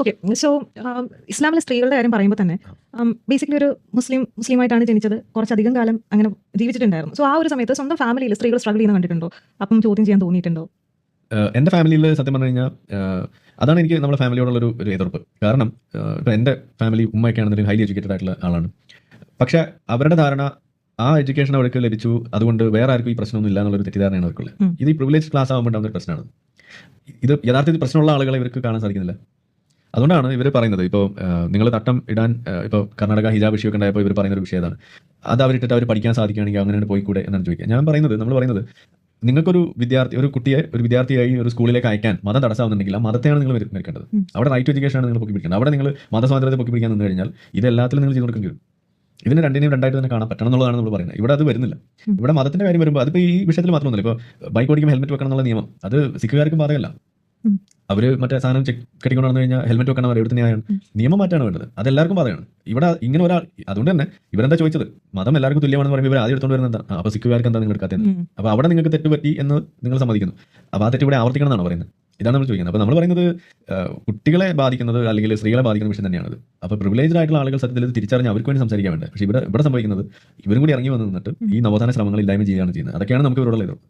Okay. So, ഇസ്ലാമിലെ സ്ത്രീകളുടെ കാര്യം പറയുമ്പോൾ തന്നെ ബേസിക്കലി ഒരു മുസ്ലിമായിട്ടാണ് ജനിച്ചത്. കുറച്ചധികം കാലം അങ്ങനെ ജീവിച്ചിട്ടുണ്ടായിരുന്നു. സോ, ആ ഒരു സമയത്ത് സ്വന്തം ഫാമിലിയിൽ സ്ത്രീകൾ സ്ട്രഗിൾ ചെയ്യുന്നത് കണ്ടിട്ടുണ്ടോ? അപ്പം ചോദ്യം ചെയ്യാൻ തോന്നിയിട്ടുണ്ടോ? എൻ്റെ ഫാമിലിയിൽ സത്യം പറഞ്ഞു കഴിഞ്ഞാൽ അതാണ് എനിക്ക് നമ്മുടെ ഫാമിലിയോടുള്ളൊരു എതിർപ്പ്. കാരണം ഇപ്പോൾ എൻ്റെ ഫാമിലി ഉമ്മയൊക്കെ ആണെന്നുണ്ടെങ്കിൽ ഹൈലി എഡ്യൂക്കേറ്റഡ് ആയിട്ടുള്ള ആളാണ്. പക്ഷേ അവരുടെ ധാരണ ആ എഡ്യൂക്കേഷൻ അവർക്ക് ലഭിച്ചു, അതുകൊണ്ട് വേറെ ആർക്കും ഈ പ്രശ്നമൊന്നും ഇല്ല എന്നുള്ളൊരു തെറ്റിദ്ധാരണയാണ് അവർക്കുള്ളത്. ഇത് ഈ പ്രിവിലേജ് ക്ലാസ് ആകുമ്പോൾ ഉണ്ടാകുന്ന ഒരു പ്രശ്നമാണ്. ഇത് യഥാർത്ഥത്തിൽ പ്രശ്നമുള്ള ആളുകളെ ഇവർക്ക് കാണാൻ സാധിക്കുന്നില്ല. അതുകൊണ്ടാണ് ഇവർ പറയുന്നത്, ഇപ്പോൾ നിങ്ങൾ തട്ടം ഇടാൻ ഇപ്പോൾ കർണാടക ഹിജാബ് വിഷയമൊക്കെ ഉണ്ടായപ്പോൾ ഇവർ പറയുന്ന ഒരു വിഷയമാണ്. അത് അവരിട്ടിട്ട് അവർ പഠിക്കാൻ സാധിക്കുകയാണെങ്കിൽ അങ്ങനെയാണ് പോയിക്കൂടെ എന്നാണ് ചോദിക്കുക. നമ്മൾ പറയുന്നത് നിങ്ങൾക്കൊരു വിദ്യാർത്ഥിയായി ഒരു സ്കൂളിലേക്ക് അയക്കാൻ മതം തടസ്സമാകുന്നുണ്ടെങ്കിൽ ആ മതത്തെയാണ് നിങ്ങൾ മെരുക്കേണ്ടത്. അവിടെ റൈറ്റ് ടു എഡ്യൂക്കേഷൻ ആണ് നിങ്ങൾ പൊക്കി പിടിക്കേണ്ടത്. അവിടെ നിങ്ങൾ മതസ്വാതന്ത്ര്യത്തെ പൊക്കി പിടിക്കാൻ നിന്ന് കഴിഞ്ഞാൽ ഇത് എല്ലാത്തിലും നിങ്ങൾ ചെയ്ത് കൊടുക്കേണ്ടി വരും. ഇതിന് രണ്ടിനെയും രണ്ടായിട്ട് തന്നെ കാണാൻ പറ്റണം എന്നുള്ളതാണ് നമ്മൾ പറയുന്നത്. ഇവിടെ അത് വരുന്നില്ല. ഇവിടെ മതത്തിന്റെ കാര്യം വരുമ്പോൾ അതിപ്പോൾ ഈ വിഷയത്തിൽ മാത്രമൊന്നുമില്ല. ഇപ്പോൾ ബൈക്ക് ഓടിക്കുമ്പോൾ ഹെൽമെറ്റ് വെക്കണം എന്നുള്ള നിയമം അത് സിഖുകാർക്കും ബാധകമല്ല. അവർ മറ്റേ സാധനം കെട്ടിക്കൊണ്ട് വന്നു കഴിഞ്ഞാൽ ഹെൽമെറ്റ് വെക്കണം, അവർ എവിടുത്തെ ന്യായമാണ്? നിയമം മാറ്റാണ് വേണ്ടത്. അത് എല്ലാവർക്കും ബാധകമാണ്. ഇവിടെ ഇങ്ങനെ ഒരാൾ, അതുകൊണ്ട് തന്നെ ഇവരെന്താ ചോദിച്ചത്, മതം എല്ലാവർക്കും തുല്യമാണെന്ന് പറയുമ്പോൾ ഇവർ ആദ്യം എടുത്തുകൊണ്ട് വരുന്നത് എന്താ? അപ്പോൾ സിഖുകാർക്ക് എന്താ നിങ്ങൾ എടുക്കാത്തത്? അപ്പോൾ അവിടെ നിങ്ങൾക്ക് തെറ്റ് പറ്റി എന്ന് നിങ്ങൾ സമ്മതിക്കുന്നു. അപ്പോൾ ആ തെറ്റ് ഇവിടെ ആവർത്തിക്കണം എന്നാണ് പറയുന്നത്. ഇതാണ് നമ്മൾ ചോദിക്കുന്നത്. അപ്പോൾ നമ്മൾ പറയുന്നത് കുട്ടികളെ ബാധിക്കുന്നത് അല്ലെങ്കിൽ സ്ത്രീകളെ ബാധിക്കുന്ന വിഷയം തന്നെയാണത്. അപ്പോൾ പ്രിവിലേജ്ഡ് ആയിട്ടുള്ള ആളുകൾ സത്യത്തിൽ ഇത് തിരിച്ചറിഞ്ഞ് അവർക്ക് വേണ്ടി സംസാരിക്കാൻ വേണ്ട. പക്ഷേ ഇവിടെ സംഭവിക്കുന്നത് ഇവരും കൂടി ഇറങ്ങി വന്ന് നിന്നിട്ട് ഈ നവോത്ഥാന ശ്രമങ്ങൾ ഇല്ലായ്മ ചെയ്യുകയാണ് ചെയ്യുന്നത്. അതൊക്കെയാണ് നമുക്ക് ഇവരോടുള്ള എതിർപ്പ്.